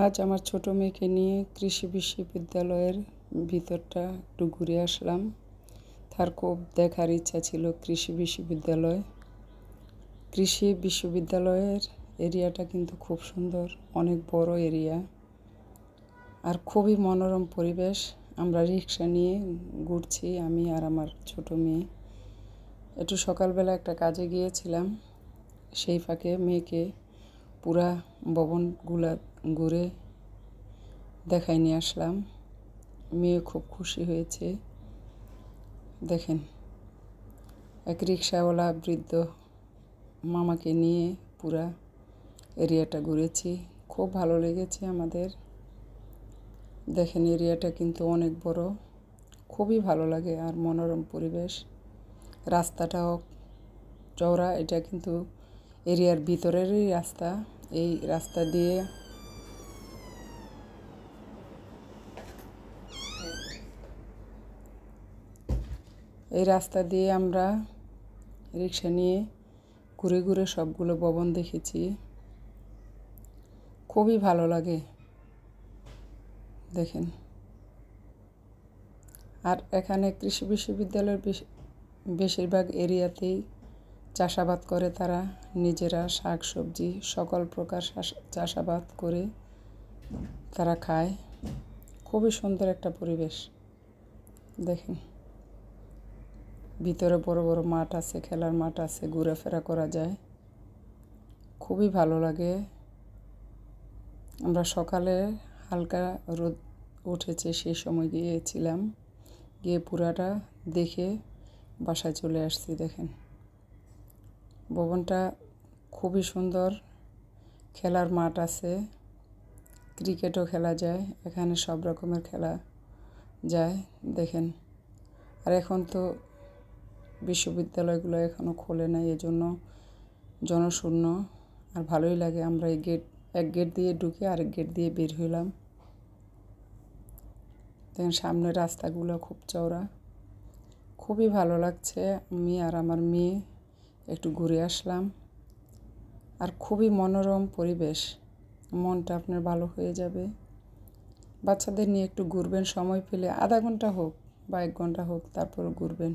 আজ আমার ছোট মেয়েকে নিয়ে কৃষি বিশ্ববিদ্যালয়ের ভিতরটা একটু ঘুরে আসলাম। তার খুব দেখার ইচ্ছা ছিল কৃষি বিশ্ববিদ্যালয়। কৃষি বিশ্ববিদ্যালয়ের এরিয়াটা কিন্তু খুব সুন্দর, অনেক বড় এরিয়া আর খুবই মনোরম পরিবেশ। আমরা রিক্সা নিয়ে ঘুরছি, আমি আর আমার ছোট মেয়ে। একটু সকালবেলা একটা কাজে গিয়েছিলাম, সেই ফাঁকে মেয়েকে পুরা ভবনগুলা ঘুরে দেখাই নিয়ে আসলাম। মেয়ে খুব খুশি হয়েছে। দেখেন, এক রিক্সাওয়ালা বৃদ্ধ মামাকে নিয়ে পুরা এরিয়াটা ঘুরেছি, খুব ভালো লেগেছে আমাদের। দেখেন, এরিয়াটা কিন্তু অনেক বড়, খুবই ভালো লাগে আর মনোরম পরিবেশ। রাস্তাটাও চওড়া, এটা কিন্তু এরিয়ার ভিতরেরই রাস্তা। এই রাস্তা দিয়ে আমরা রিক্সা নিয়ে ঘুরে ঘুরে সবগুলো ভবন দেখেছি, খুবই ভালো লাগে। দেখেন, আর এখানে কৃষি বিশ্ববিদ্যালয়ের বেশিরভাগ এরিয়াতেই চাষাবাদ করে তারা নিজেরা, শাক সবজি সকল প্রকার চাষাবাদ করে তারা খায়। খুবই সুন্দর একটা পরিবেশ। দেখেন, ভিতরে বড় বড় মাঠ আছে, খেলার মাঠ আছে, ঘোরাফেরা করা যায়, খুবই ভালো লাগে। আমরা সকালে হালকা রোদ উঠেছে সেই সময় গিয়েছিলাম, গিয়ে পুরাটা দেখে বাসায় চলে আসছি। দেখেন, ভবনটা খুবই সুন্দর, খেলার মাঠ আছে, ক্রিকেটও খেলা যায় এখানে, সব রকমের খেলা যায়। দেখেন, আর এখন তো বিশ্ববিদ্যালয়গুলো এখনও খোলে নাই, এজন্য জনশূন্য, আর ভালোই লাগে। আমরা এক গেট দিয়ে ঢুকে আরেক গেট দিয়ে বের হইলাম। দেখেন, সামনের রাস্তাগুলো খুব চওড়া, খুবই ভালো লাগছে। আমি আর আমার মেয়ে একটু ঘুরে আসলাম, আর খুবই মনোরম পরিবেশ, মনটা আপনার ভালো হয়ে যাবে। বাচ্চাদের নিয়ে একটু ঘুরবেন, সময় পেলে আধা ঘন্টা হোক বা 1 ঘন্টা হোক, তারপরও ঘুরবেন,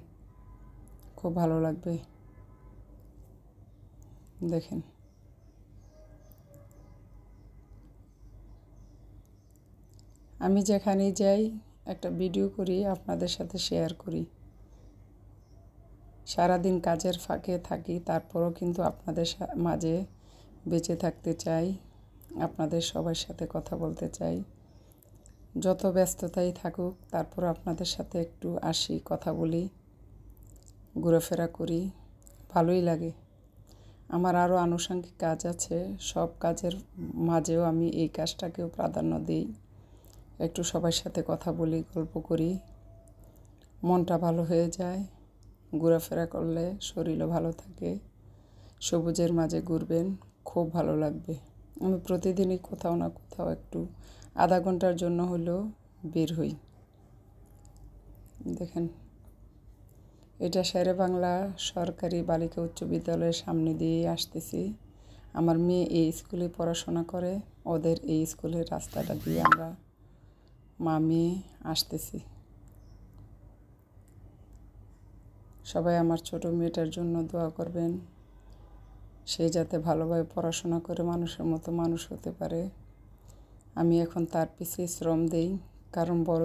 খুব ভালো লাগবে। দেখেন, আমি যেখানেই যাই একটা ভিডিও করি, আপনাদের সাথে শেয়ার করি। সারাদিন কাজের ফাঁকে থাকি, তারপরও কিন্তু আপনাদের মাঝে বেঁচে থাকতে চাই, আপনাদের সবার সাথে কথা বলতে চাই। যত ব্যস্ততাই থাকুক, তারপর আপনাদের সাথে একটু আসি, কথা বলি, ঘোরাফেরা করি, ভালোই লাগে। আমার আরও আনুষঙ্গিক কাজ আছে, সব কাজের মাঝেও আমি এই কাজটাকেও প্রাধান্য দিই। একটু সবার সাথে কথা বলি, গল্প করি, মনটা ভালো হয়ে যায়। ঘোরাফেরা করলে শরীরও ভালো থাকে। সবুজের মাঝে ঘুরবেন, খুব ভালো লাগবে। আমি প্রতিদিনই কোথাও না কোথাও একটু আধা ঘন্টার জন্য হলেও বের হই। দেখেন, এটা শেরেবাংলা সরকারি বালিকা উচ্চ বিদ্যালয়ের সামনে দিয়ে আসতেছি। আমার মেয়ে এই স্কুলে পড়াশোনা করে, ওদের এই স্কুলের রাস্তাটা দিয়ে আমরা মা মেয়ে আসতেছি। সবাই আমার ছোট মেয়েটার জন্য দোয়া করবেন, সে যাতে ভালোভাবে পড়াশোনা করে মানুষের মতো মানুষ হতে পারে। আমি এখন তার পিছিয়ে শ্রম দেই, কারণ বড়